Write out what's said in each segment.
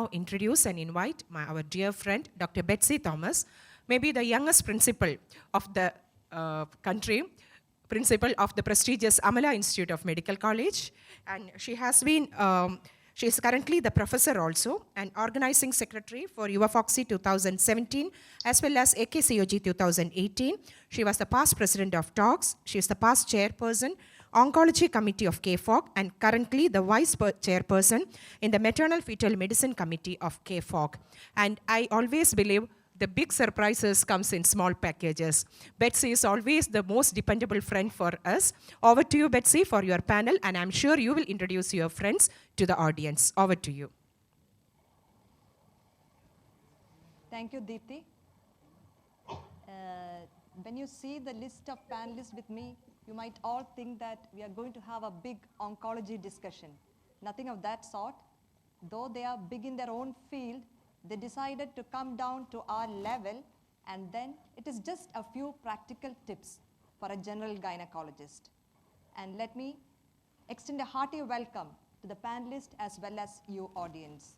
now introduce and invite our dear friend, Dr. Betsy Thomas, maybe the youngest principal of the country, principal of the prestigious Amala Institute of Medical College. And she has been, she is currently the professor also and organizing secretary for UFOXY 2017 as well as AKCOG 2018. She was the past president of TOGS. She is the past chairperson, Oncology Committee of KFOG, and currently the vice chairperson in the Maternal Fetal Medicine Committee of KFOG. And I always believe the big surprises comes in small packages. Betsy is always the most dependable friend for us. Over to you, Betsy, for your panel, and I'm sure you will introduce your friends to the audience. Over to you. Thank you, Deepthi. When you see the list of panelists with me, you might all think that we are going to have a big oncology discussion. Nothing of that sort. Though they are big in their own field, they decided to come down to our level, and then it is just a few practical tips for a general gynecologist. And let me extend a hearty welcome to the panelists as well as you audience.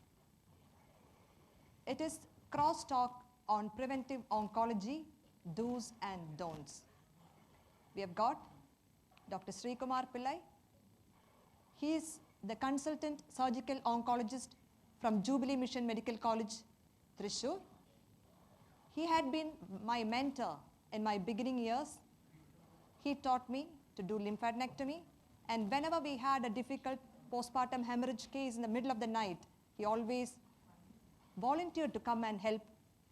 It is crosstalk on preventive oncology, do's and don'ts. We have got Dr. Sri Kumar Pillai. He is the consultant surgical oncologist from Jubilee Mission Medical College, Thrissur. He had been my mentor in my beginning years. He taught me to do lymphadenectomy, and whenever we had a difficult postpartum hemorrhage case in the middle of the night, he always volunteered to come and help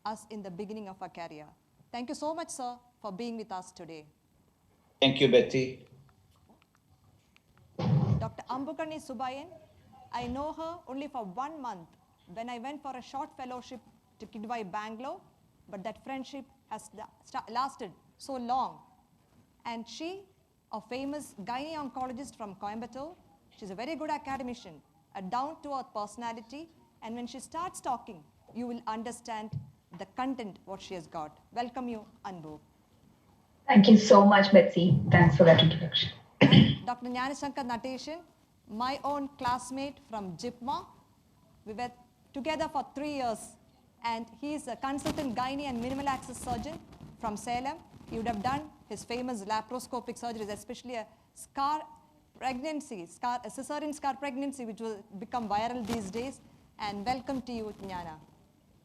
us in the beginning of our career. Thank you so much, sir, for being with us today. Thank you, Betty. Dr. Ambukani Subayan, I know her only for 1 month when I went for a short fellowship to Kidwai, Bangalore, but that friendship has lasted so long. And she, a famous gynae oncologist from Coimbatore, she's a very good academician, a down-to-earth personality, and when she starts talking, you will understand the content, what she has got. Welcome you, Anbu. Thank you so much, Betsy. Thanks for that introduction. Dr. Jnanashankar Nateshan, my own classmate from JIPMA. We were together for 3 years, and he is a consultant gynae and minimal access surgeon from Salem. He would have done his famous laparoscopic surgeries, especially a scar pregnancy, a cesarean scar pregnancy, which will become viral these days. And welcome to you, Jnana.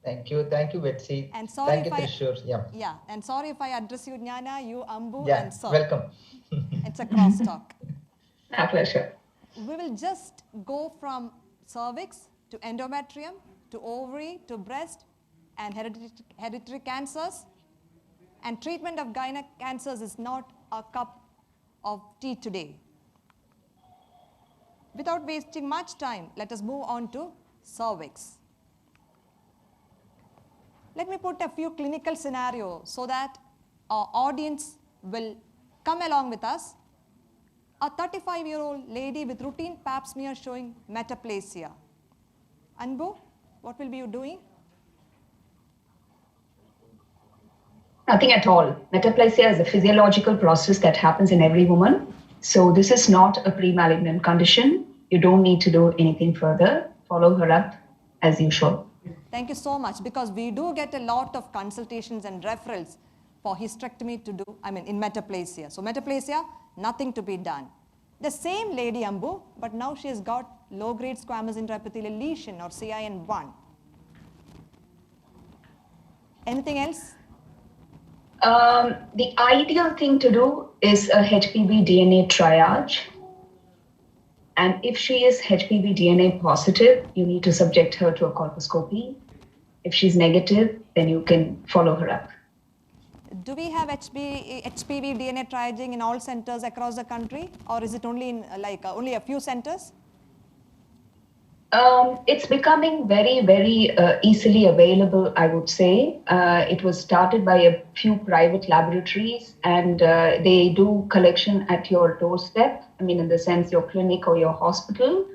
Thank you, Betsy. And sorry Thank you, Thrissur. Yeah, and sorry if I address you, Jnana, you, Ambu, yeah, and sir. Welcome. It's a crosstalk. My pleasure. We will just go from cervix to endometrium to ovary to breast and hereditary cancers. And treatment of gynec cancers is not a cup of tea today. Without wasting much time, let us move on to cervix. Let me put a few clinical scenarios so that our audience will come along with us. A 35-year-old lady with routine pap smear showing metaplasia. Anbu, what will be you doing? Nothing at all. Metaplasia is a physiological process that happens in every woman. So this is not a pre-malignant condition. You don't need to do anything further. Follow her up as usual. Thank you so much, because we do get a lot of consultations and referrals for hysterectomy to do, in metaplasia. So metaplasia, nothing to be done. The same lady, Ambu, but now she has got low-grade squamous intraepithelial lesion or CIN1. Anything else? The ideal thing to do is a HPV DNA triage. And if she is HPV DNA positive, you need to subject her to a colposcopy. If she's negative, then you can follow her up. Do we have HPV DNA triaging in all centers across the country, or is it only in only a few centers? It's becoming very, very easily available, I would say. It was started by a few private laboratories, and they do collection at your doorstep, in the sense your clinic or your hospital.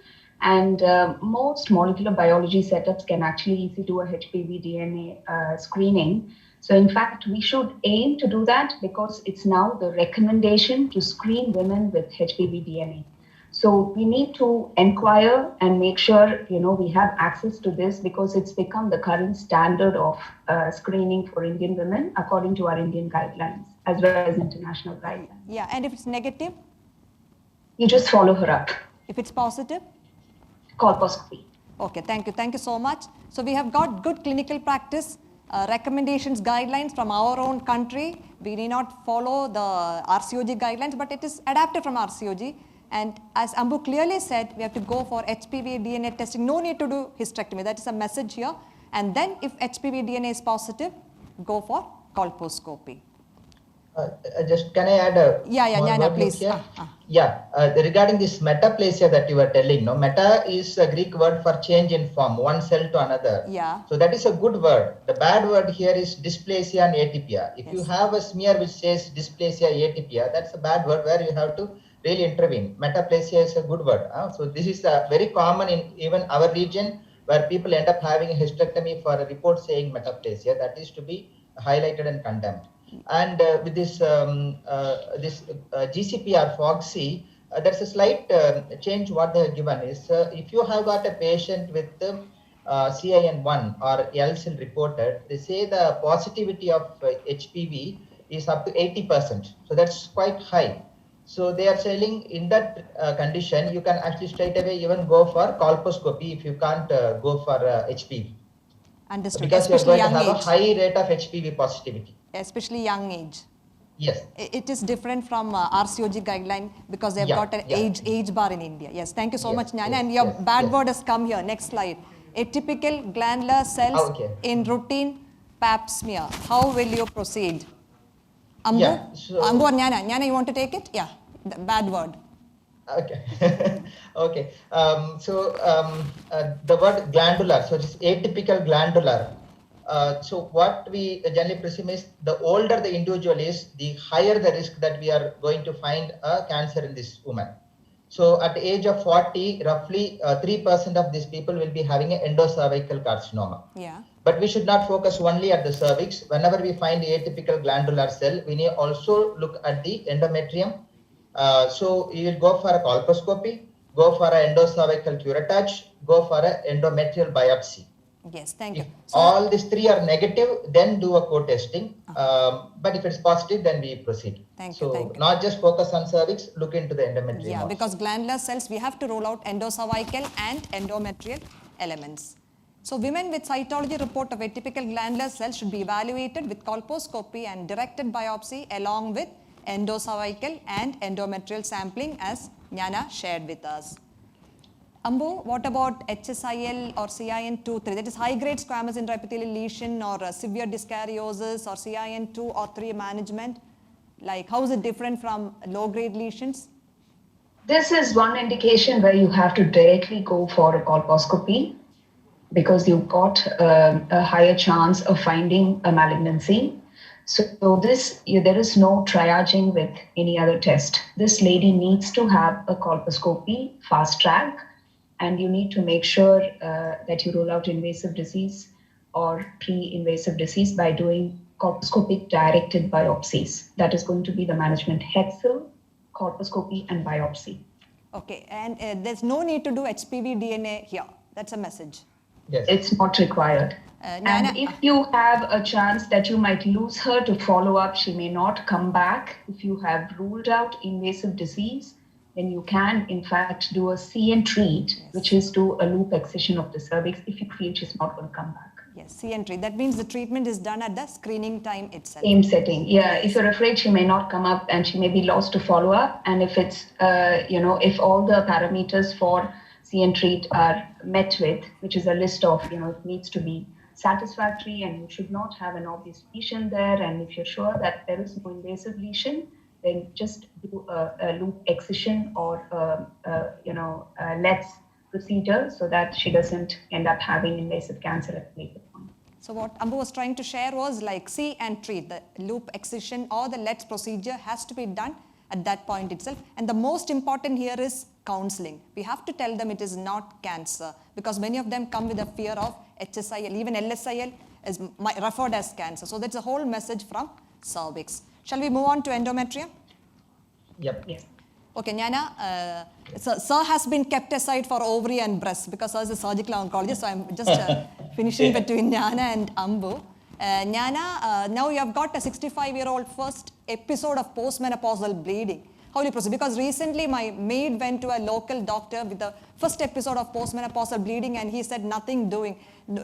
And most molecular biology setups can actually easily do a HPV DNA screening. So in fact, we should aim to do that because it's now the recommendation to screen women with HPV DNA. So we need to inquire and make sure, we have access to this because it's become the current standard of screening for Indian women according to our Indian guidelines as well as international guidelines. Yeah, and if it's negative, You just follow her up. if it's positive? Colposcopy. Okay, thank you so much. So we have got good clinical practice, recommendations, guidelines from our own country. We need not follow the RCOG guidelines, but it is adapted from RCOG. And as Ambu clearly said, we have to go for HPV DNA testing. No need to do hysterectomy. That is a message here. And then if HPV DNA is positive, go for colposcopy. Just can I add a Yeah, small Jnana, word please. here? Yeah, regarding this metaplasia that you were telling, no, meta is a Greek word for change in form, one cell to another. Yeah. So that is a good word. The bad word here is dysplasia and atypia. If you have a smear which says dysplasia, atypia, that's a bad word where you have to really intervene. Metaplasia is a good word. So this is very common in even our region where people end up having a hysterectomy for a report saying metaplasia. That is to be highlighted and condemned. And with this GCP or FOGC, there's a slight change. What they have given is if you have got a patient with CIN1 or LCL reported, they say the positivity of HPV is up to 80%. So that's quite high. So they are saying in that condition, you can actually straight away even go for colposcopy if you can't go for HPV. Understood. Because you are Especially going to young have a age. high rate of HPV positivity. Especially young age. Yes. It is different from RCOG guideline because they've got an age bar in India. Yes, thank you so much, Jnana. And your bad word has come here. Next slide. Atypical glandular cells in routine pap smear. How will you proceed? Ambu? Yeah, so- Ambu or Jnana? Jnana, you want to take it? Yeah, the bad word. Okay. Okay. The word glandular, so it's atypical glandular. So what we generally presume is the older the individual is, the higher the risk that we are going to find a cancer in this woman. So at the age of 40, roughly 3% of these people will be having an endocervical carcinoma. Yeah. But we should not focus only at the cervix. Whenever we find the atypical glandular cell, we need also look at the endometrium. So you will go for a colposcopy, go for an endocervical curettage, go for an endometrial biopsy. Yes, thank you. If So, all these three are negative, then do a co-testing. But if it's positive, then we proceed. Thank you. Not just focus on cervix, look into the endometrium. yeah, also. because glandular cells, we have to rule out endocervical and endometrial elements. So women with cytology report of atypical glandular cells should be evaluated with colposcopy and directed biopsy along with endocervical and endometrial sampling as Jnana shared with us. Ambu, what about HSIL or CIN2-3? That is high-grade squamous intraepithelial lesion or severe dyskaryosis or CIN2 or 3 management. Like, how is it different from low-grade lesions? This is one indication where you have to directly go for a colposcopy because you've got a higher chance of finding a malignancy. So there is no triaging with any other test. This lady needs to have a colposcopy, fast track, and you need to make sure that you rule out invasive disease or pre-invasive disease by doing colposcopic directed biopsies. That is going to be the management HETSL, colposcopy, and biopsy. Okay, and there's no need to do HPV DNA here. That's a message. Yes. It's not required. And if you have a chance that you might lose her to follow up, she may not come back. If you have ruled out invasive disease, then you can, in fact, do a see and treat, which is do a loop excision of the cervix if you feel she's not going to come back. Yes, see and treat. That means the treatment is done at the screening time itself. Same setting. Yeah, if you're afraid she may not come up and she may be lost to follow up, and if it's, if all the parameters for see and treat are met with, which is a list of, it needs to be satisfactory and you should not have an obvious lesion there. And if you're sure that there is no invasive lesion, then just do a loop excision or a LETS procedure so that she doesn't end up having invasive cancer at a later point. So what Ambu was trying to share was like see and treat. The loop excision or the LETS procedure has to be done at that point itself. And the most important here is counseling. We have to tell them it is not cancer because many of them come with a fear of HSIL, even LSIL is referred as cancer. So that's a whole message from cervix. Shall we move on to endometrium? Yep. Yes. Okay, Jnana, sir has been kept aside for ovary and breast because sir is a surgical oncologist, so I'm just finishing between Jnana and Ambu. Jnana, now you have got a 65-year-old first episode of postmenopausal bleeding. How will you proceed? Because recently my maid went to a local doctor with the first episode of postmenopausal bleeding and he said nothing doing.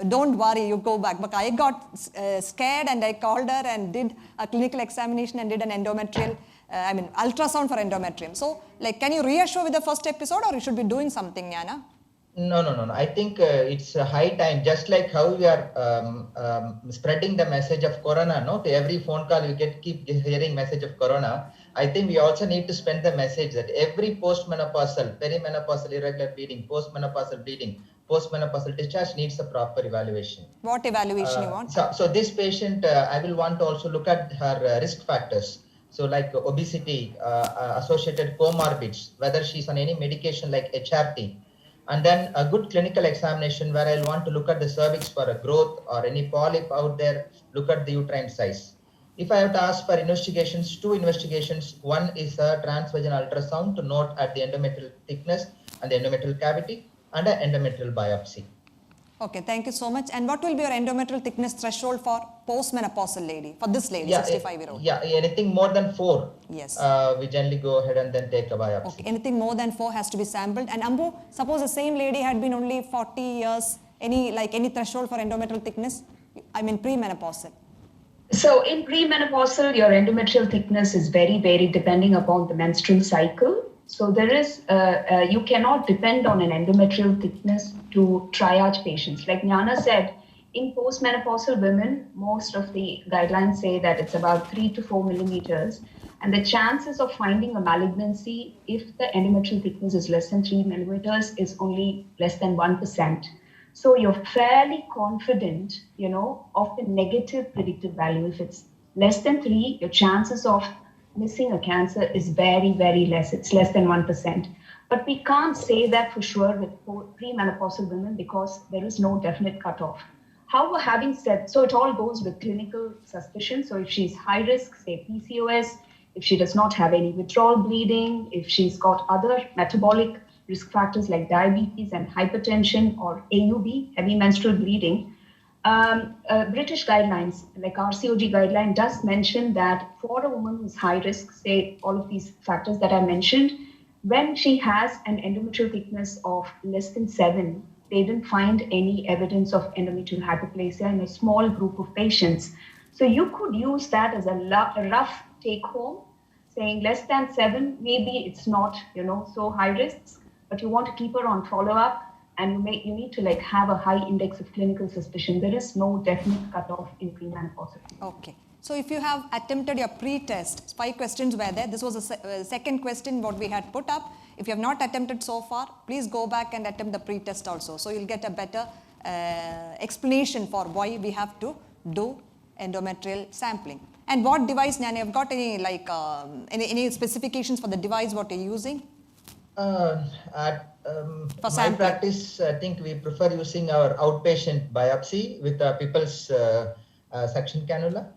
Don't worry, you go back. But I got scared and I called her and did a clinical examination and did an endometrial, ultrasound for endometrium. So, like, can you reassure with the first episode or you should be doing something, Jnana? No. I think it's a high time, just like how we are spreading the message of corona, no? To every phone call you keep hearing message of corona. I think we also need to spread the message that every postmenopausal, perimenopausal irregular bleeding, postmenopausal bleeding, postmenopausal discharge needs a proper evaluation. What evaluation you want? So this patient, I will want to also look at her risk factors. So like obesity, associated comorbids, whether she's on any medication like HRT, and then a good clinical examination where I'll want to look at the cervix for a growth or any polyp out there, look at the uterine size. If I have to ask for investigations, 2 investigations, one is a transvaginal ultrasound to note at the endometrial thickness and the endometrial cavity and an endometrial biopsy. Okay, thank you so much. And what will be your endometrial thickness threshold for postmenopausal lady, for this lady, 65-year-old? Yeah, anything more than 4. Yes. We generally go ahead and then take a biopsy. Okay, anything more than 4 has to be sampled. And Ambu, suppose the same lady had been only 40 years, any threshold for endometrial thickness? Premenopausal. So in premenopausal, your endometrial thickness is very varied depending upon the menstrual cycle. So there is, you cannot depend on an endometrial thickness to triage patients. Like Jnana said, in postmenopausal women, most of the guidelines say that it's about 3 to 4 millimeters. And the chances of finding a malignancy if the endometrial thickness is less than 3 millimeters is only less than 1%. So you're fairly confident, of the negative predictive value. If it's less than 3, your chances of missing a cancer is very, very less. It's less than 1%. But we can't say that for sure with premenopausal women because there is no definite cutoff. However, having said, so it all goes with clinical suspicion. So if she's high risk, say PCOS, if she does not have any withdrawal bleeding, if she's got other metabolic risk factors like diabetes and hypertension or AUB, heavy menstrual bleeding, British guidelines like RCOG guideline does mention that for a woman who's high risk, say all of these factors that I mentioned, when she has an endometrial thickness of less than 7, they didn't find any evidence of endometrial hyperplasia in a small group of patients. So you could use that as a rough take home, saying less than 7, maybe it's not, so high risk, but you want to keep her on follow-up and you need to have a high index of clinical suspicion. There is no definite cutoff in premenopausal. Okay. So if you have attempted your pre-test, 5 questions were there. This was the second question what we had put up. If you have not attempted so far, please go back and attempt the pre-test also. So you'll get a better explanation for why we have to do endometrial sampling. And what device, Jnana, have got any any specifications for the device what you're using? At my practice, I think we prefer using our outpatient biopsy with a people's suction cannula.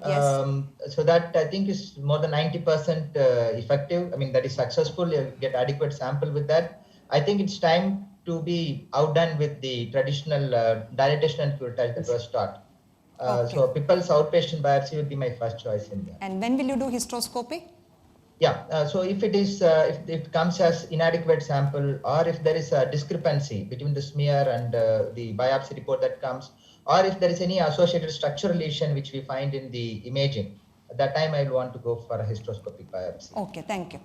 Yes. So that I think is more than 90% effective. That is successful. You get adequate sample with that. I think it's time to be outdone with the traditional dilatation and curettage that was taught. Okay. So people's outpatient biopsy would be my first choice in there. And when will you do hysteroscopy? Yeah, so if it is, if it comes as inadequate sample, or if there is a discrepancy between the smear and the biopsy report that comes, or if there is any associated structural lesion which we find in the imaging, at that time I will want to go for a hysteroscopic biopsy. Okay, thank you.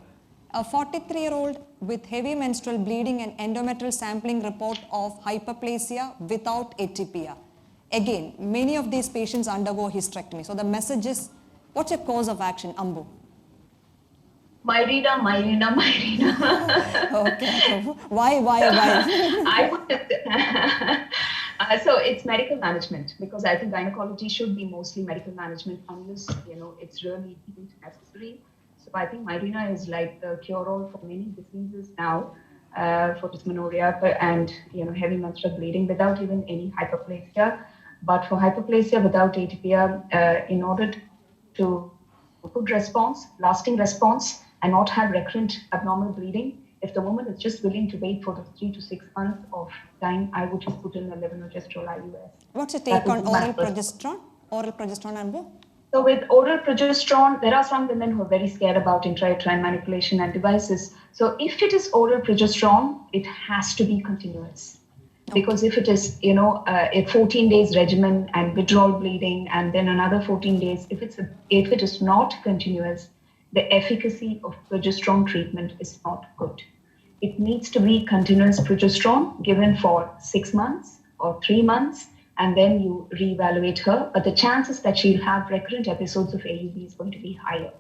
A 43-year-old with heavy menstrual bleeding and endometrial sampling report of hyperplasia without atypia. Again, many of these patients undergo hysterectomy. So the message is, what's your course of action, Ambu? Myrina. Okay. Why? I would so it's medical management because I think gynecology should be mostly medical management unless it's really necessary. So I think Myrina is like the cure-all for many diseases now, for dysmenorrhea and heavy menstrual bleeding without even any hyperplasia. But for hyperplasia without atypia, in order to good response, lasting response, and not have recurrent abnormal bleeding, if the woman is just willing to wait for the 3 to 6 months of time, I would just put in a levonorgestrel IUS. What's your take on oral progesterone? Oral progesterone, Anbu? So with oral progesterone, there are some women who are very scared about intrauterine manipulation and devices. So if it is oral progesterone, it has to be continuous. Because if it is, a 14 days regimen and withdrawal bleeding and then another 14 days, if it is not continuous, the efficacy of progesterone treatment is not good. It needs to be continuous progesterone given for 6 months or 3 months, and then you reevaluate her. But the chances that she'll have recurrent episodes of AUB is going to be higher.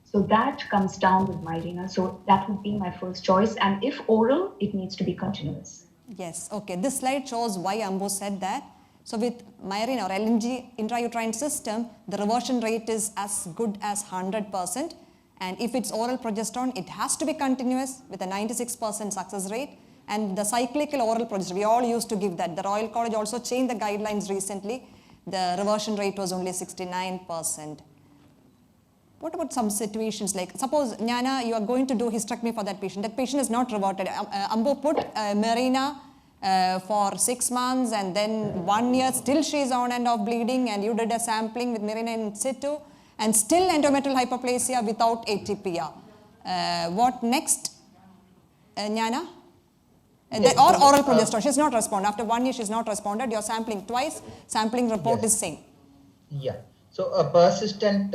So that comes down with Mirena. So that would be my first choice. And if oral, it needs to be continuous. Yes, okay. This slide shows why Ambo said that. So with Mirena or LNG intrauterine system, the reversion rate is as good as 100%. And if it's oral progesterone, it has to be continuous with a 96% success rate. And the cyclical oral progesterone, we all used to give that. The Royal College also changed the guidelines recently. The reversion rate was only 69%. What about some situations like, suppose, Jnana, you are going to do hysterectomy for that patient. That patient is not reverted. Ambo put Mirena for 6 months and then 1 year, still she is on and off bleeding, and you did a sampling with Mirena in situ, and still endometrial hyperplasia without atypia. What next, Jnana? Or oral progesterone, she's not responded. After 1 year, she's not responded. You're sampling twice, sampling report is same. Yeah. So a persistent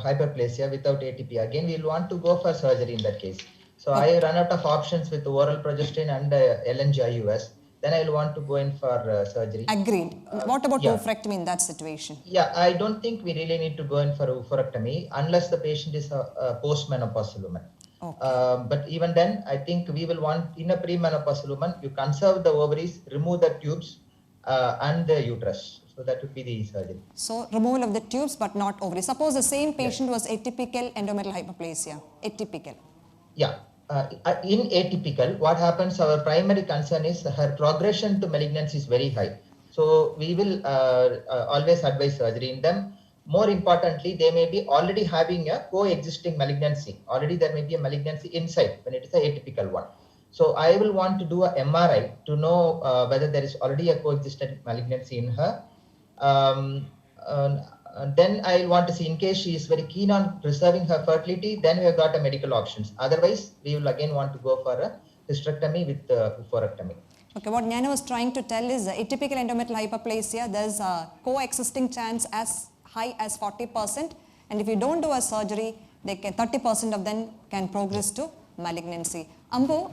hyperplasia without ATP, again, we'll want to go for surgery in that case. So I run out of options with oral progesterone and LNG-IUS. Then I'll want to go in for surgery. Agreed. What about oophorectomy in that situation? Yeah, I don't think we really need to go in for oophorectomy unless the patient is a postmenopausal woman. Okay. But even then, I think we will want, in a premenopausal woman, you conserve the ovaries, remove the tubes and the uterus. So that would be the surgery. So removal of the tubes but not ovaries. Suppose the same patient was atypical endometrial hyperplasia. Atypical. Yeah. In atypical, what happens, our primary concern is her progression to malignancy is very high. So we will always advise surgery in them. More importantly, they may be already having a coexisting malignancy. Already there may be a malignancy inside when it is an atypical one. So I will want to do a MRI to know whether there is already a coexistent malignancy in her. Then I want to see, in case she is very keen on preserving her fertility, then we have got a medical options. Otherwise, we will again want to go for a hysterectomy with oophorectomy. Okay, what Jnana was trying to tell is atypical endometrial hyperplasia, there's a coexisting chance as high as 40%. And if you don't do a surgery, they can 30% of them can progress to malignancy. Ambo,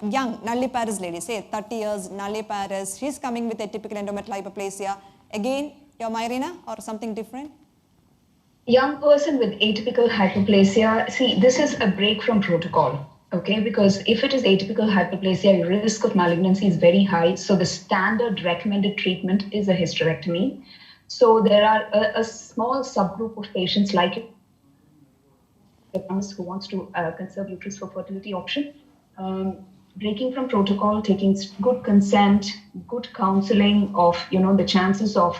young nulliparous lady, say 30 years, nulliparous, she's coming with atypical endometrial hyperplasia. Again, your Mirena or something different? Young person with atypical hyperplasia, see, this is a break from protocol, okay? Because if it is atypical hyperplasia, your risk of malignancy is very high. So the standard recommended treatment is a hysterectomy. So there are a small subgroup of patients like who wants to conserve uterus for fertility option. Breaking from protocol, taking good consent, good counseling of, the chances of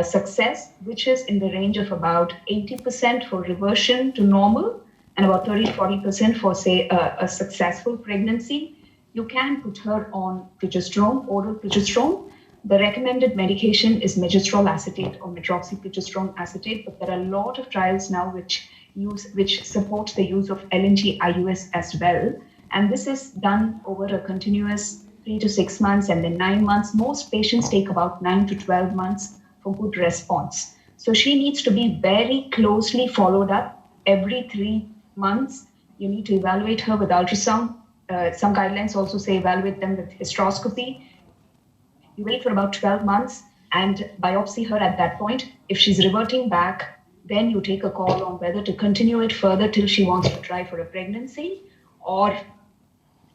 success, which is in the range of about 80% for reversion to normal and about 30-40% for, say, a successful pregnancy. You can put her on progesterone, oral progesterone. The recommended medication is megestrol acetate or medroxyprogesterone acetate, but there are a lot of trials now which support the use of LNG-IUS as well. And this is done over a continuous 3 to 6 months and then 9 months. Most patients take about 9 to 12 months for good response. So she needs to be very closely followed up every 3 months. You need to evaluate her with ultrasound. Some guidelines also say evaluate them with hysteroscopy. You wait for about 12 months and biopsy her at that point. If she's reverting back, then you take a call on whether to continue it further till she wants to try for a pregnancy, or,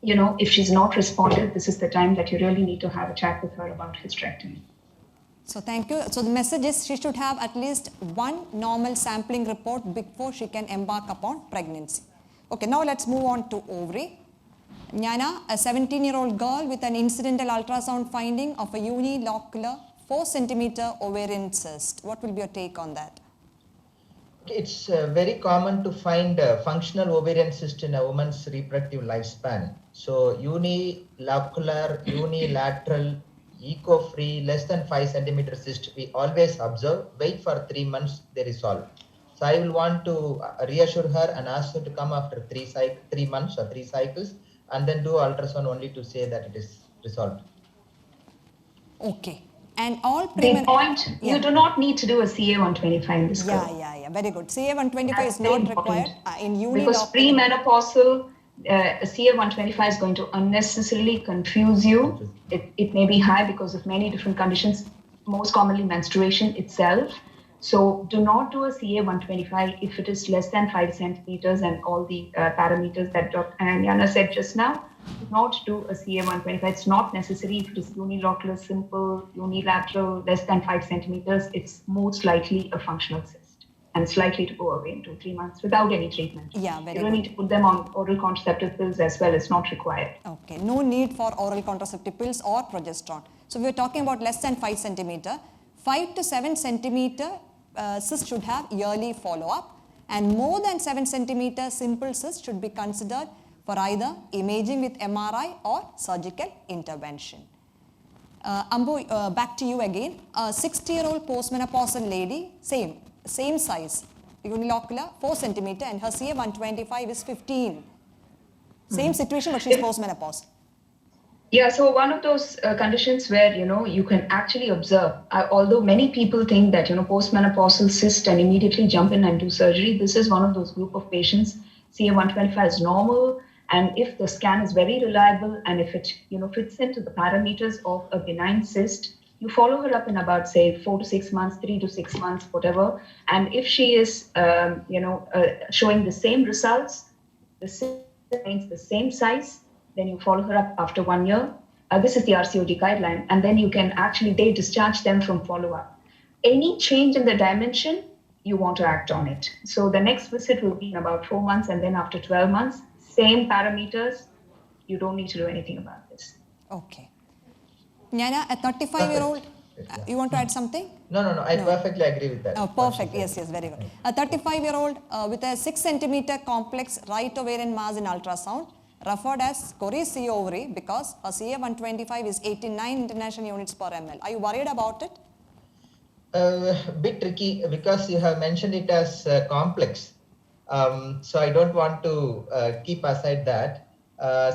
if she's not responded, this is the time that you really need to have a chat with her about hysterectomy. So thank you. So the message is she should have at least one normal sampling report before she can embark upon pregnancy. Okay, now let's move on to ovary. Jnana, a 17-year-old girl with an incidental ultrasound finding of a unilocular 4 centimeter ovarian cyst. What will be your take on that? It's very common to find functional ovarian cyst in a woman's reproductive lifespan. So unilocular, unilateral, eco-free, less than 5 centimeter cyst, we always observe, wait for 3 months, they resolve. So I will want to reassure her and ask her to come after 3 months or 3 cycles, and then do ultrasound only to say that it is resolved. Okay. And all The point, yeah. you do not need to do a CA-125 in this Yeah, girl. yeah, very good. CA-125 That's is not very required important. in Because unilocular. premenopausal, a CA-125 is going to unnecessarily confuse you. It may be high because of many different conditions, most commonly menstruation itself. So do not do a CA-125 if it is less than 5 centimeters and all the parameters that Dr. Jana said just now. Do not do a CA-125. It's not necessary if it is unilocular, simple, unilateral, less than 5 centimeters. It's most likely a functional cyst and it's likely to go away in 2-3 months without any treatment. Yeah, very You don't good. need to put them on oral contraceptive pills as well. It's not required. Okay, no need for oral contraceptive pills or progesterone. So we're talking about less than 5 centimeter. 5 to 7 centimeter cyst should have yearly follow-up, and more than 7 centimeter simple cyst should be considered for either imaging with MRI or surgical intervention. Ambu, back to you again. A 60-year-old postmenopausal lady, same size, unilocular, 4 centimeter, and her CA-125 is 15. Same situation, but she's postmenopausal. Yeah, so one of those conditions where, you can actually observe, although many people think that, postmenopausal cyst and immediately jump in and do surgery, this is one of those group of patients. CA-125 is normal, and if the scan is very reliable and if it, fits into the parameters of a benign cyst, you follow her up in about, say, 4 to 6 months, 3 to 6 months, whatever. And if she is, showing the same results, the cyst remains the same size, then you follow her up after 1 year. This is the RCOG guideline. And then you can actually, they discharge them from follow-up. Any change in the dimension, you want to act on it. So the next visit will be in about 4 months, and then after 12 months, same parameters, you don't need to do anything about this. Okay. Jnana, a 35-year-old, you want to add something? No, I perfectly agree with that. Oh, perfect. Yes, very good. A 35-year-old with a 6 centimeter complex right ovarian mass in ultrasound, referred as Corici ovary because her CA-125 is 89 international units per ml. Are you worried about it? Bit tricky because you have mentioned it as complex. So I don't want to keep aside that.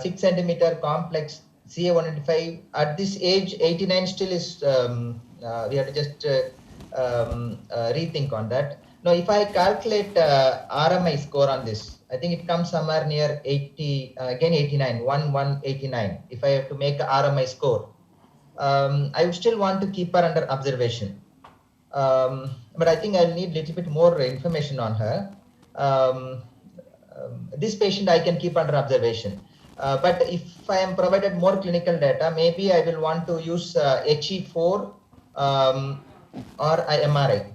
6 centimeter complex CA-125 at this age, 89 still is, we have to just rethink on that. Now, if I calculate RMI score on this, I think it comes somewhere near 80, again 89, 189. If I have to make a RMI score, I would still want to keep her under observation. But I think I'll need a little bit more information on her. This patient I can keep under observation. But if I am provided more clinical data, maybe I will want to use HE4 or MRI.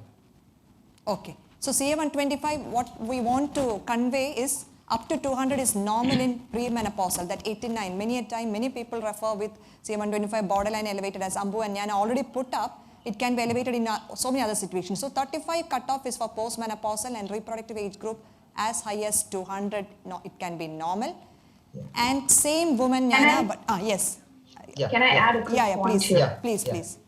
Okay. So CA-125, what we want to convey is up to 200 is normal in premenopausal, that 89. Many a time, many people refer with CA-125 borderline elevated, as Ambu and Jnana already put up. It can be elevated in so many other situations. So 35 cutoff is for postmenopausal and reproductive age group as high as 200. No, it can be normal. Yeah. And same woman, Jnana, but yes. Yeah. Can I add a quick point please, here? Please.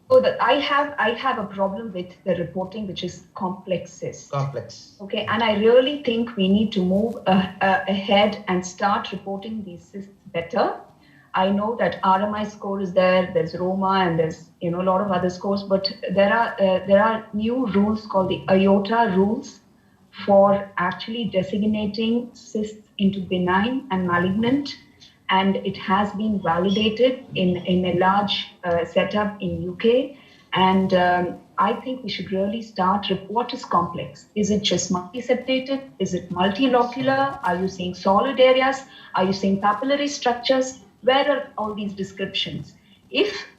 So that I have a problem with the reporting, which is complex cyst. Complex. Okay, and I really think we need to move ahead and start reporting these cysts better. I know that RMI score is there, there's ROMA, and there's a lot of other scores, but there are new rules called the IOTA rules for actually designating cysts into benign and malignant. And it has been validated in a large setup in UK. And I think we should really start with what is complex. Is it just multiseptated? Is it multilocular? Are you seeing solid areas? Are you seeing papillary structures? Where are all these descriptions?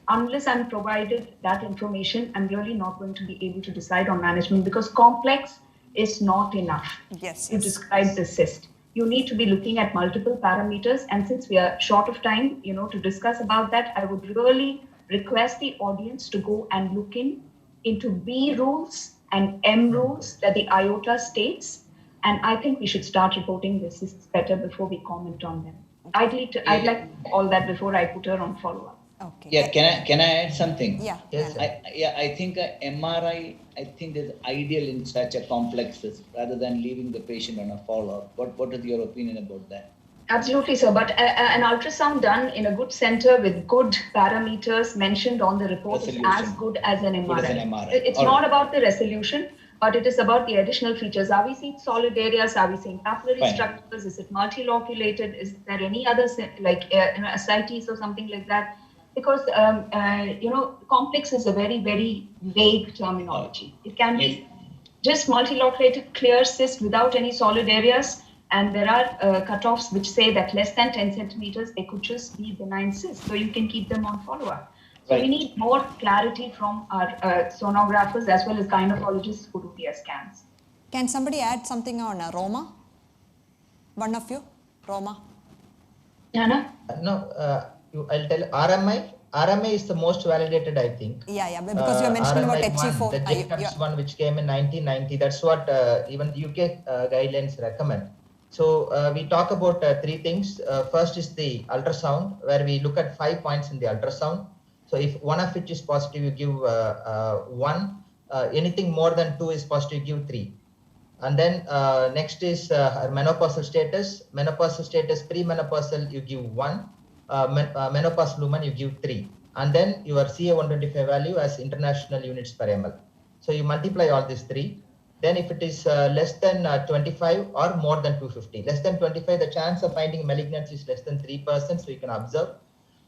Unless I'm provided that information, I'm really not going to be able to decide on management, because complex is not enough to describe the cyst. You need to be looking at multiple parameters. And since we are short of time, to discuss about that, I would really request the audience to go and look into B rules and M rules that the IOTA states. And I think we should start reporting this. This is better before we comment on them. I'd like all that before I put her on follow-up. Okay. Yeah, can I add something? Yeah. Yes, Nana. sir. I think a MRI, I think is ideal in such a complexes rather than leaving the patient on a follow-up. What is your opinion about that? Absolutely, sir. But an ultrasound done in a good center with good parameters mentioned on the report is as Resolution. good as an MRI. Good as an MRI. It's All not right. about the resolution, but it is about the additional features. Are we seeing solid areas? Are we seeing papillary Fine. structures? Is it multiloculated? Is there any other ascites or something like that? Because complex is a very, very vague terminology. It can be just multiloculated clear cyst without any solid areas. And there are cutoffs which say that less than 10 centimeters, they could just be benign cysts. So you can keep them on follow-up. So we need more clarity from our sonographers as well as gynecologists who do their scans. Can somebody add something on Roma? One of you? Roma? Anna? No, I'll tell RMI. RMI is the most validated, I think. Yeah, because you're mentioning about RMI HE4. the GYPTOGS one, which came in 1990. That's what even the UK guidelines recommend. So we talk about three things. First is the ultrasound, where we look at 5 points in the ultrasound. So if one of it is positive, you give 1. Anything more than 2 is positive, you give 3. And then next is menopausal status. Menopausal status, premenopausal, you give 1. Menopausal woman, you give 3. And then your CA125 value as international units per ml. So you multiply all these 3. Then if it is less than 25 or more than 250, less than 25, the chance of finding malignancy is less than 3%, so you can observe.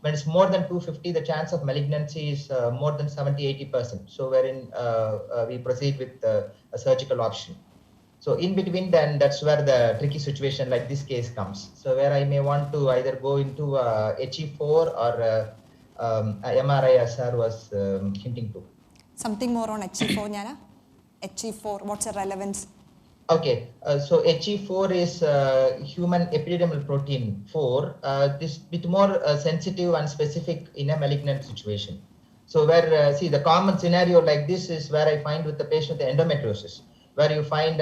When it's more than 250, the chance of malignancy is more than 70-80%. So wherein we proceed with a surgical option. So in between, then that's where the tricky situation like this case comes. So where I may want to either go into HE4 or MRI, as sir was hinting to. Something more on HE4, Jnana? HE4, what's the relevance? Okay, so HE4 is human epididymal protein 4. This bit more sensitive and specific in a malignant situation. So where, see, the common scenario like this is where I find with the patient with endometriosis, where you find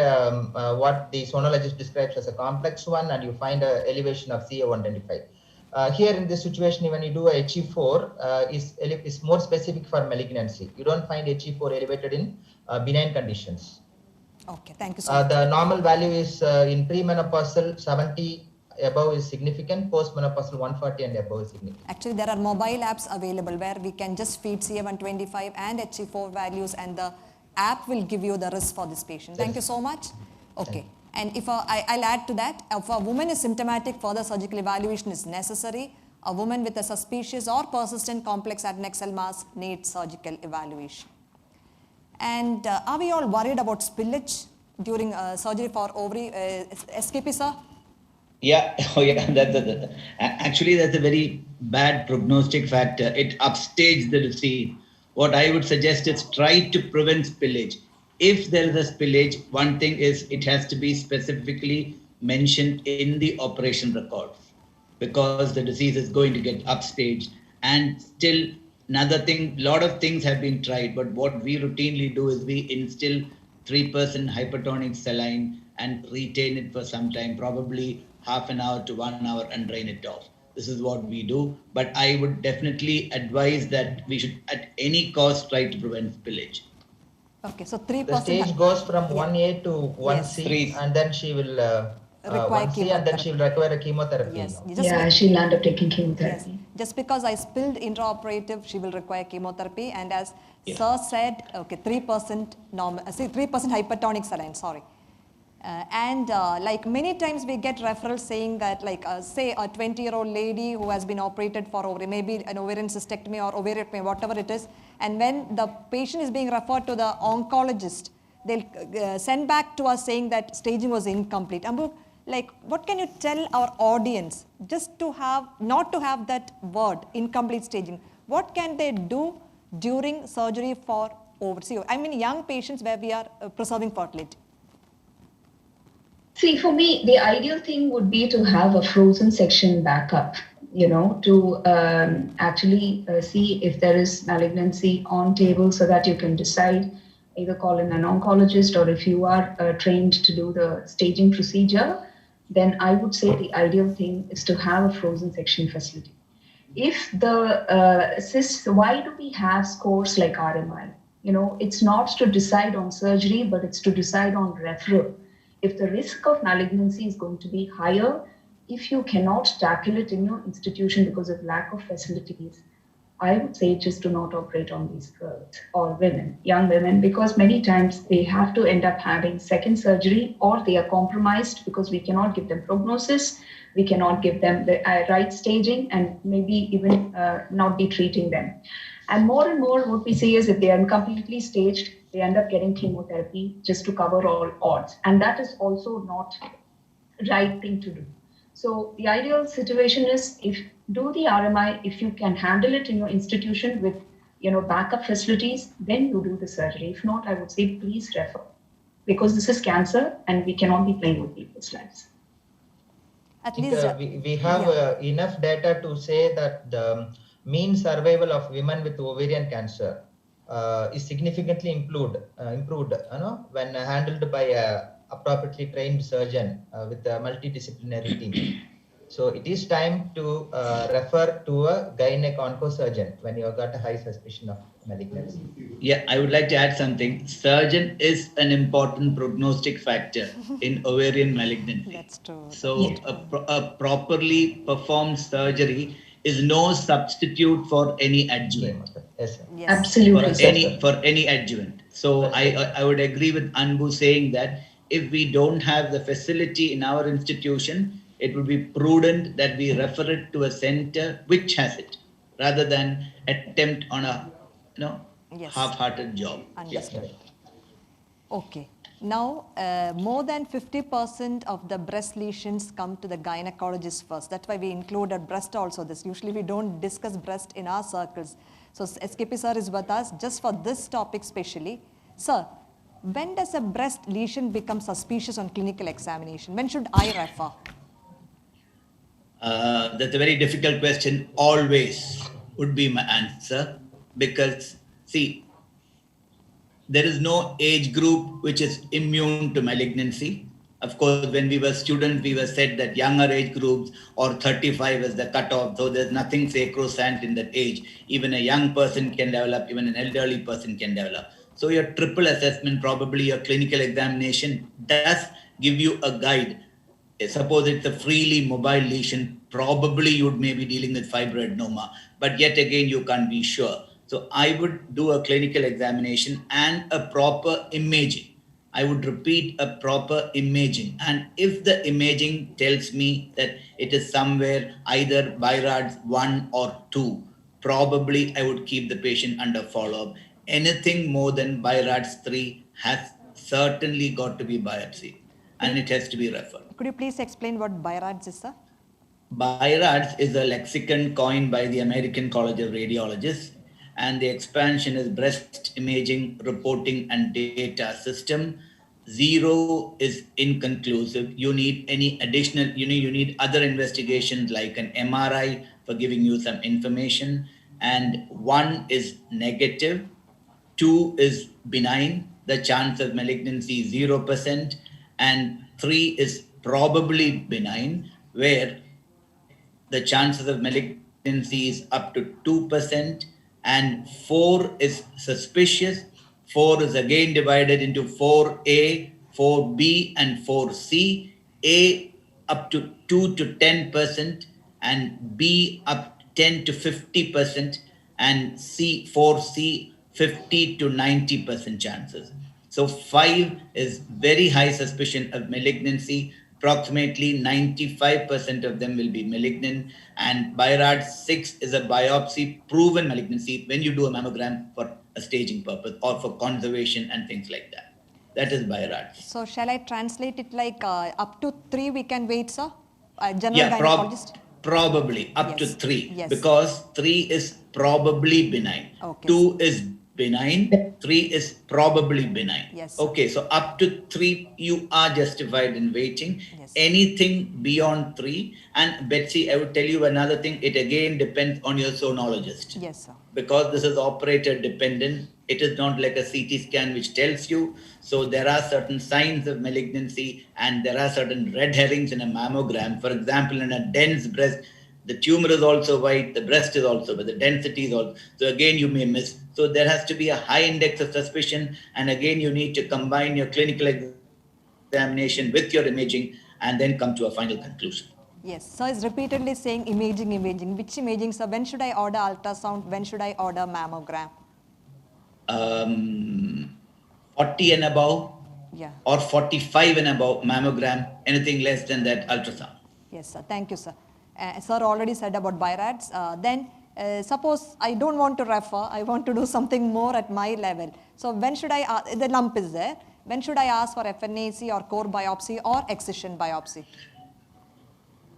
what the sonologist describes as a complex one, and you find an elevation of CA125. Here in this situation, when you do a HE4, is more specific for malignancy. You don't find HE4 elevated in benign conditions. Okay, thank you so much. The normal value is in premenopausal 70 above is significant, postmenopausal 140 and above is significant. Actually, there are mobile apps available where we can just feed CA125 and HE4 values, and the app will give you the risk for this patient. Thank you so much. Okay. And if I'll add to that, if a woman is symptomatic, further surgical evaluation is necessary. A woman with a suspicious or persistent complex adnexal mass needs surgical evaluation. And are we all worried about spillage during surgery for ovary SKP, sir? Yeah, actually that's a very bad prognostic factor. It upstages the disease. What I would suggest is try to prevent spillage. If there is a spillage, one thing is it has to be specifically mentioned in the operation records, because the disease is going to get upstaged. And still another thing, a lot of things have been tried, but what we routinely do is we instill 3% hypertonic saline and retain it for some time, probably half an hour to 1 hour, and drain it off. This is what we do, but I would definitely advise that we should at any cost try to prevent spillage. Okay, so 3%. The stage goes from 1A to 1C, and then she will require 1C, and then she will require a chemotherapy. Yes. She'll end up taking chemotherapy. Yes. Just because I spilled intraoperative, she will require chemotherapy. And as Sir said, okay, 3% normal, 3% hypertonic saline, sorry. Like many times we get referrals saying that, like say a 20-year-old lady who has been operated for ovary, maybe an ovarian cystectomy or ovariectomy, whatever it is, and when the patient is being referred to the oncologist, they'll send back to us saying that staging was incomplete. Ambu, like what can you tell our audience just to have, not to have that word, incomplete staging? What can they do during surgery for ovary? I mean young patients where we are preserving fertility. See, for me, the ideal thing would be to have a frozen section backup, to actually see if there is malignancy on table so that you can decide either call in an oncologist, or if you are trained to do the staging procedure, then I would say the ideal thing is to have a frozen section facility. If the cysts, why do we have scores like RMI? It's not to decide on surgery, but it's to decide on referral. If the risk of malignancy is going to be higher, if you cannot tackle it in your institution because of lack of facilities, I would say just do not operate on these girls or women, young women, because many times they have to end up having second surgery, or they are compromised because we cannot give them prognosis, we cannot give them the right staging, and maybe even not be treating them. And more, what we see is if they are incompletely staged, they end up getting chemotherapy just to cover all odds. And that is also not right thing to do. So the ideal situation is, if do the RMI, if you can handle it in your institution with backup facilities, then you do the surgery. If not, I would say please refer, because this is cancer and we cannot be playing with people's lives. I think we have enough data to say that the mean survival of women with ovarian cancer is significantly improved when handled by a appropriately trained surgeon with a multidisciplinary team. So it is time to refer to a gynec-onco surgeon when you have got a high suspicion of malignancy. Yeah, I would like to add something. Surgeon is an important prognostic factor in ovarian malignancy. That's true. So a properly performed surgery is no substitute for any adjuvant. Yes, sir. Yes. Absolutely. For any adjuvant. So I would agree with Anbu saying that if we don't have the facility in our institution, it would be prudent that we refer it to a center which has it, rather than attempt on a half-hearted job. Understood. Yeah. Okay. Now, more than 50% of the breast lesions come to the gynecologist first. That's why we included breast also. Usually we don't discuss breast in our circles. So SKP sir is with us just for this topic specially. Sir, when does a breast lesion become suspicious on clinical examination? When should I refer? That's a very difficult question. Always would be my answer, because see, there is no age group which is immune to malignancy. Of course, when we were students, we were said that younger age groups or 35 is the cutoff. So there's nothing sacrosanct in that age. Even a young person can develop, even an elderly person can develop. So your triple assessment, probably your clinical examination, does give you a guide. Suppose it's a freely mobile lesion, probably you'd may be dealing with fibroadenoma, but yet again, you can't be sure. So I would do a clinical examination and a proper imaging. I would repeat, a proper imaging. And if the imaging tells me that it is somewhere either BIRADS 1 or 2, probably I would keep the patient under follow-up. Anything more than BIRADS 3 has certainly got to be biopsy, and it has to be referred. Could you please explain what BIRADS is, sir? BIRADS is a lexicon coined by the American College of Radiologists, and the expansion is Breast Imaging Reporting and Data System. 0 is inconclusive. You need any additional, you need other investigations like an MRI for giving you some information, and 1 is negative, 2 is benign, the chance of malignancy is 0%, and 3 is probably benign, where the chances of malignancy is up to 2%, and 4 is suspicious. 4 is again divided into 4A, 4B, and 4C. A up to 2 to 10%, and B up 10 to 50%, and C, 4C, 50 to 90% chances. So 5 is very high suspicion of malignancy. Approximately 95% of them will be malignant, and BIRADS 6 is a biopsy proven malignancy when you do a mammogram for a staging purpose or for conservation and things like that. That is BIRADS. So shall I translate it like up to 3 we can wait, sir? Gynecologist? Probably up to 3, yes. because 3 is probably benign. Okay. 2 is benign, 3 is probably benign. Yes, sir. Okay, so up to 3, you are justified in waiting. Yes. Anything beyond 3, and Betsy, I would tell you another thing, it again depends on your sonologist. Yes, sir. Because this is operator dependent, it is not like a CT scan which tells you. So there are certain signs of malignancy and there are certain red herrings in a mammogram. For example, in a dense breast, the tumor is also white, the breast is also, but the density is also. So again, you may miss. So there has to be a high index of suspicion, and again, you need to combine your clinical examination with your imaging and then come to a final conclusion. Yes, so it's repeatedly saying imaging. Which imaging, sir? When should I order ultrasound? When should I order mammogram? 40 and above, Yeah. or 45 and above mammogram, anything less than that ultrasound. Yes, sir. Thank you, sir. Sir already said about BIRADS. Then suppose I don't want to refer, I want to do something more at my level. So when should I, the lump is there, when should I ask for FNAC or core biopsy or excision biopsy?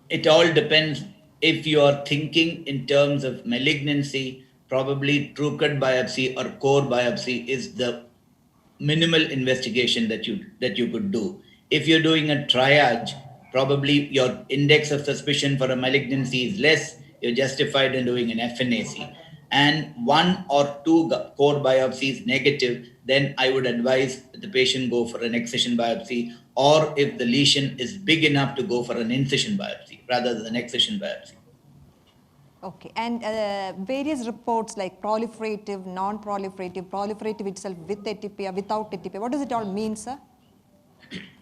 It all depends. If you are thinking in terms of malignancy, probably true cut biopsy or core biopsy is the minimal investigation that you could do. If you're doing a triage, probably your index of suspicion for a malignancy is less, you're justified in doing an FNAC. And 1 or 2 core biopsies negative, then I would advise the patient go for an excision biopsy, or if the lesion is big enough, to go for an incision biopsy rather than an excision biopsy. Okay, and various reports like proliferative, non-proliferative, proliferative itself with atypia, without atypia, what does it all mean, sir?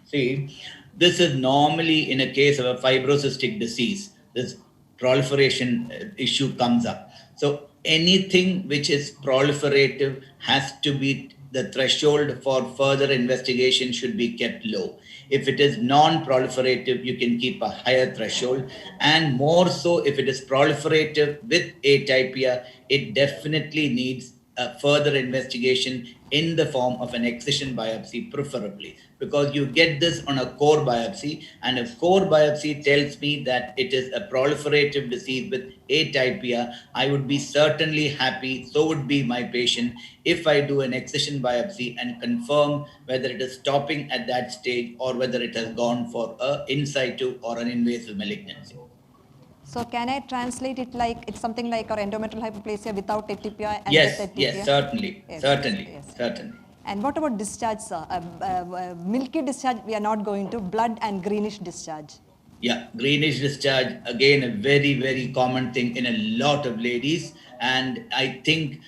See, this is normally in a case of a fibrocystic disease, this proliferation issue comes up. So anything which is proliferative has to be, the threshold for further investigation should be kept low. If it is non-proliferative, you can keep a higher threshold, and more so if it is proliferative with atypia, it definitely needs a further investigation in the form of an excision biopsy preferably, because you get this on a core biopsy, and if core biopsy tells me that it is a proliferative disease with atypia, I would be certainly happy, so would be my patient, if I do an excision biopsy and confirm whether it is stopping at that stage or whether it has gone for a in situ or an invasive malignancy. So can I translate it like it's something like our endometrial hyperplasia without atypia and Yes, with atypia? yes, certainly, Yes, certainly, yes. certainly. And what about discharge, sir? Milky discharge we are not going to, blood and greenish discharge. Yeah, greenish discharge, again, a very, very common thing in a lot of ladies. And I think,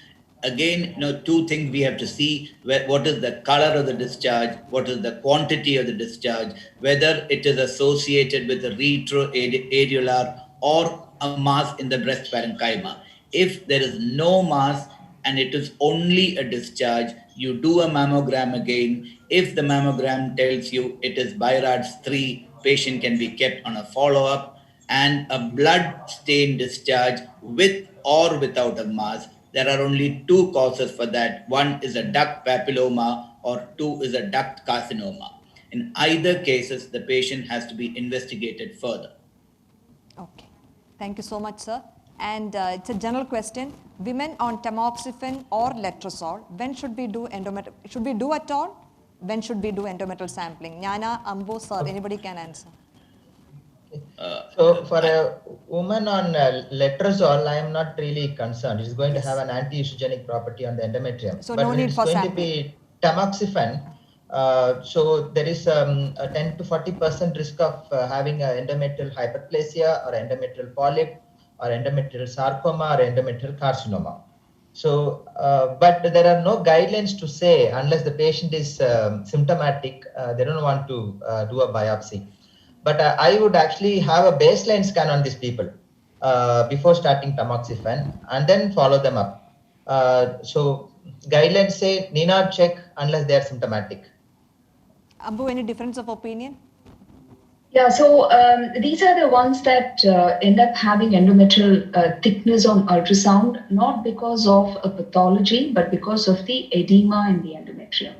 again, 2 things we have to see: what is the color of the discharge, what is the quantity of the discharge, whether it is associated with a retroareolar or a mass in the breast parenchyma. If there is no mass and it is only a discharge, you do a mammogram again. If the mammogram tells you it is BIRADS 3, patient can be kept on a follow-up. And a blood stain discharge with or without a mass, there are only 2 causes for that. 1 is a duct papilloma, or 2 is a duct carcinoma. In either cases, the patient has to be investigated further. Okay. Thank you so much, sir. And it's a general question. Women on tamoxifen or letrozole, when should we do endometrial? Should we do at all? When should we do endometrial sampling? Jnana, Ambo, sir, anybody can answer. So for a woman on letrozole, I am not really concerned. It is going to have an anti-estrogenic property on the endometrium. So but no when need it's for going sampling. to be tamoxifen, so there is a 10 to 40% risk of having an endometrial hyperplasia or endometrial polyp or endometrial sarcoma or endometrial carcinoma. So, but there are no guidelines to say, unless the patient is symptomatic, they don't want to do a biopsy. But I would actually have a baseline scan on these people before starting tamoxifen and then follow them up. So guidelines say need not check unless they are symptomatic. Ambu, any difference of opinion? Yeah, so these are the ones that end up having endometrial thickness on ultrasound, not because of a pathology, but because of the edema in the endometrium.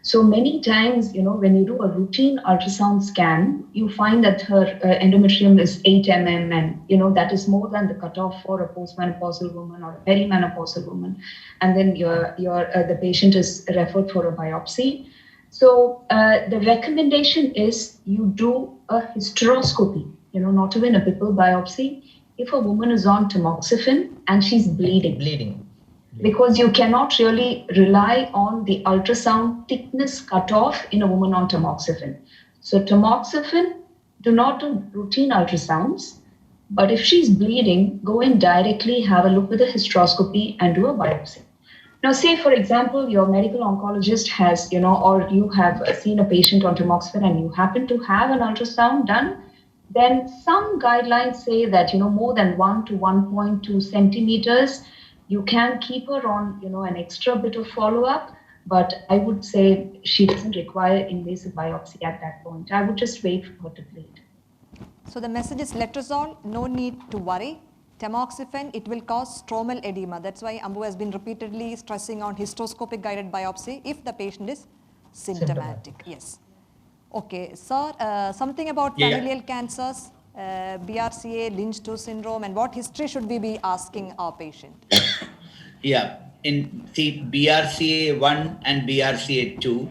So many times, when you do a routine ultrasound scan, you find that her endometrium is 8 mm, and that is more than the cutoff for a postmenopausal woman or a perimenopausal woman. And then the patient is referred for a biopsy. So the recommendation is you do a hysteroscopy, not even a pupil biopsy. If a woman is on tamoxifen and she's bleeding, because you cannot really rely on the ultrasound thickness cutoff in a woman on tamoxifen. So tamoxifen, do not do routine ultrasounds, but if she's bleeding, go in directly, have a look with a hysteroscopy and do a biopsy. Now, say for example, your medical oncologist has, or you have seen a patient on tamoxifen and you happen to have an ultrasound done, then some guidelines say that, more than 1 to 1.2 centimeters, you can keep her on, an extra bit of follow-up, but I would say she doesn't require invasive biopsy at that point. I would just wait for her to bleed. So the message is letrozole, no need to worry. Tamoxifen, it will cause stromal edema. That's why Ambu has been repeatedly stressing on hysteroscopic guided biopsy if the patient is symptomatic. Yes. Okay, sir, something about familial cancers, BRCA, Lynch 2 syndrome, and what history should we be asking our patient? Yeah, BRCA1 and BRCA2.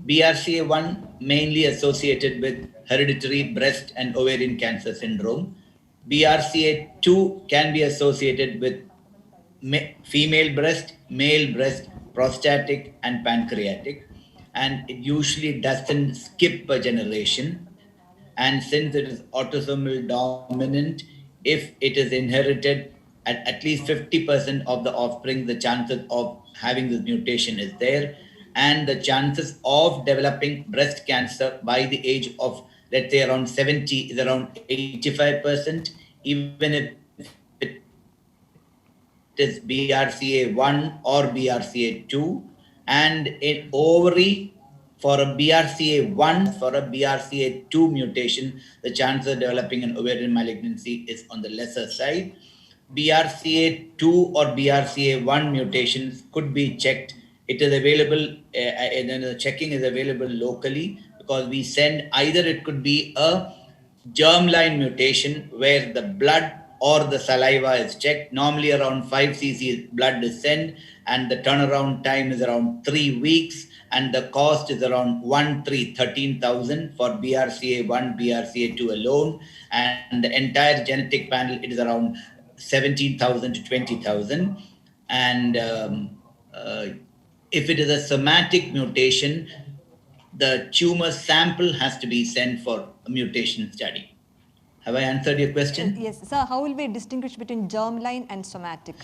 BRCA1 mainly associated with hereditary breast and ovarian cancer syndrome. BRCA2 can be associated with female breast, male breast, prostatic, and pancreatic, and it usually doesn't skip a generation. And since it is autosomal dominant, if it is inherited at least 50% of the offspring, the chances of having this mutation is there, and the chances of developing breast cancer by the age of, let's say, around 70 is around 85%, even if it is BRCA1 or BRCA2. And in ovary, for a BRCA2 mutation, the chance of developing an ovarian malignancy is on the lesser side. BRCA2 or BRCA1 mutations could be checked. It is available, and the checking is available locally, because we send, either it could be a germline mutation where the blood or the saliva is checked. Normally around 5 cc blood is sent, and the turnaround time is around 3 weeks, and the cost is around 13,000 for BRCA1, BRCA2 alone, and the entire genetic panel, it is around 17,000 to 20,000. And if it is a somatic mutation, the tumor sample has to be sent for a mutation study. Have I answered your question? Yes. Sir, how will we distinguish between germline and somatic?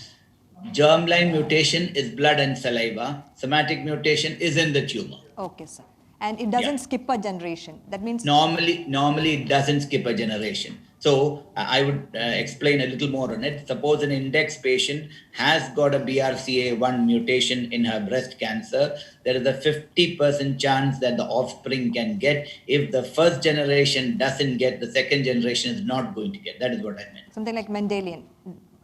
Germline mutation is blood and saliva. Somatic mutation is in the tumor. Okay, sir. And it doesn't skip a generation. That means normally it doesn't skip a generation. So I would explain a little more on it. Suppose an index patient has got a BRCA1 mutation in her breast cancer. There is a 50% chance that the offspring can get. If the first generation doesn't get, the second generation is not going to get. That is what I meant. Something like Mendelian,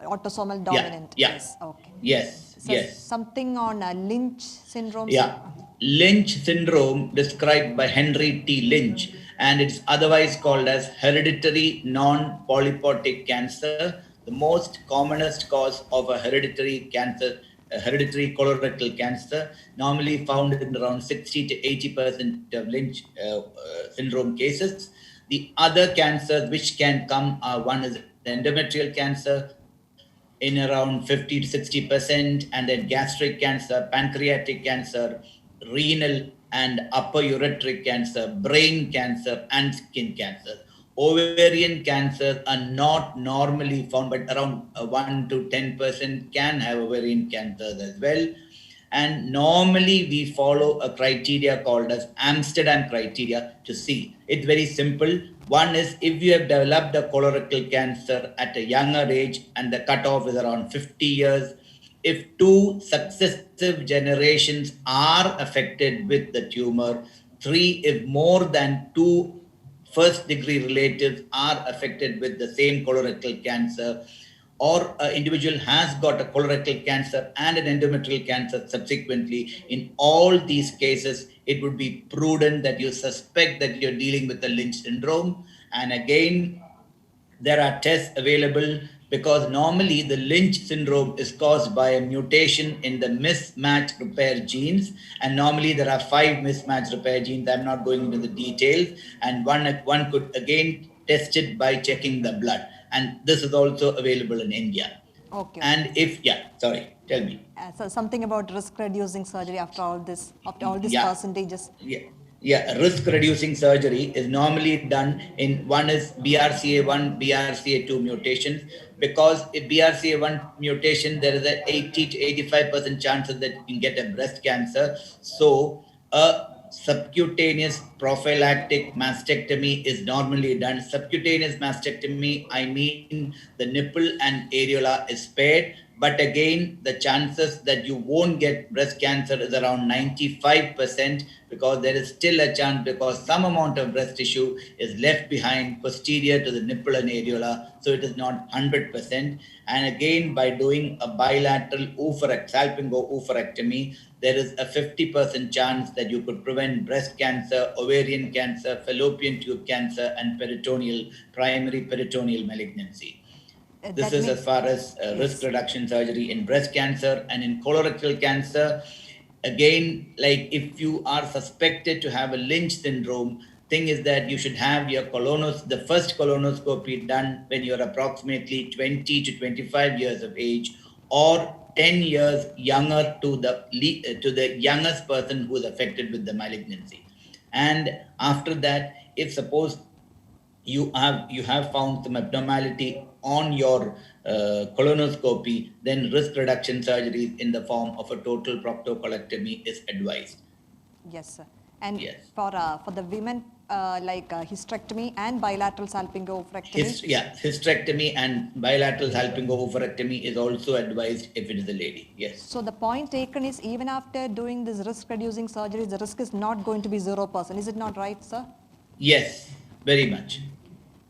autosomal dominant. Yeah. Yes. Okay. Yes. So yes. Something on Lynch syndrome. Yeah. Lynch syndrome, described by Henry T. Lynch, and it's otherwise called as hereditary non-polypotic cancer, the most commonest cause of a hereditary cancer, hereditary colorectal cancer, normally found in around 60 to 80% of Lynch syndrome cases. The other cancers which can come are, one is endometrial cancer in around 50 to 60%, and then gastric cancer, pancreatic cancer, renal and upper ureteric cancer, brain cancer, and skin cancer. Ovarian cancers are not normally found, but around 1 to 10% can have ovarian cancers as well. And normally we follow a criteria called as Amsterdam criteria to see. It's very simple. One is, if you have developed a colorectal cancer at a younger age and the cutoff is around 50 years, if 2 successive generations are affected with the tumor, 3 if more than 2 first degree relatives are affected with the same colorectal cancer, or an individual has got a colorectal cancer and an endometrial cancer subsequently, in all these cases, it would be prudent that you suspect that you're dealing with the Lynch syndrome. And again, there are tests available because normally the Lynch syndrome is caused by a mutation in the mismatch repair genes, and normally there are 5 mismatch repair genes. I'm not going into the details, and one could again test it by checking the blood, and this is also available in India. Okay. And if sorry, tell me. So something about risk reducing surgery after all these Yeah. percentages. Risk reducing surgery is normally done in one is BRCA1, BRCA2 mutations, because if BRCA1 mutation, there is a 80 to 85% chances that you can get a breast cancer. So a subcutaneous prophylactic mastectomy is normally done. Subcutaneous mastectomy, I mean the nipple and areola is spared, but again, the chances that you won't get breast cancer is around 95%, because there is still a chance, because some amount of breast tissue is left behind posterior to the nipple and areola, so it is not 100%. And again, by doing a bilateral salpingo oophorectomy, there is a 50% chance that you could prevent breast cancer, ovarian cancer, fallopian tube cancer, and primary peritoneal malignancy. This is as far as risk reduction surgery in breast cancer. And in colorectal cancer, again, like if you are suspected to have a Lynch syndrome, thing is that you should have your the first colonoscopy done when you're approximately 20 to 25 years of age, or 10 years younger to the youngest person who is affected with the malignancy. And after that, if suppose you have found some abnormality on your colonoscopy, then risk reduction surgery in the form of a total proctocolectomy is advised. Yes, sir. And yes, for the women, hysterectomy and bilateral salpingo oophorectomy. Hysterectomy and bilateral salpingo oophorectomy is also advised if it is a lady. Yes. So the point taken is, even after doing this risk-reducing surgery, the risk is not going to be 0%. Is it not right, sir? Yes, very much.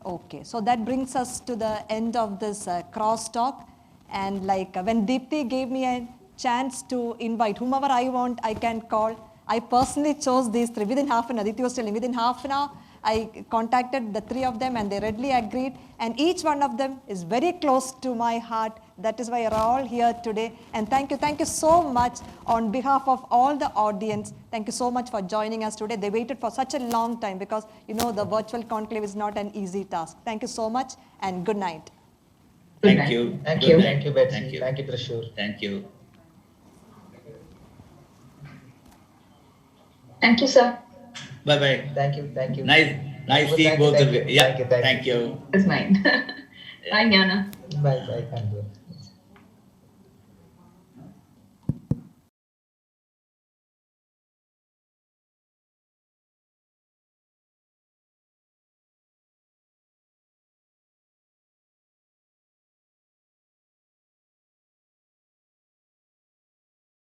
Okay, so that brings us to the end of this crosstalk. And when Deepthi gave me a chance to invite whomever I want, I can call. I personally chose these three within half an hour. Deepthi was telling within half an hour, I contacted the three of them and they readily agreed. And each one of them is very close to my heart. That is why you're all here today. And thank you so much on behalf of all the audience. Thank you so much for joining us today. They waited for such a long time because, the virtual conclave is not an easy task. Thank you so much and good night. Thank you. Thank you. Thank you, Betsy. Thank you. Thank you, Trishur. Thank you. Thank you, sir. Bye-bye. Thank you. Thank you. Nice seeing both of you. Yeah, thank you. It's mine. Bye, Jnana. Bye. Thank you.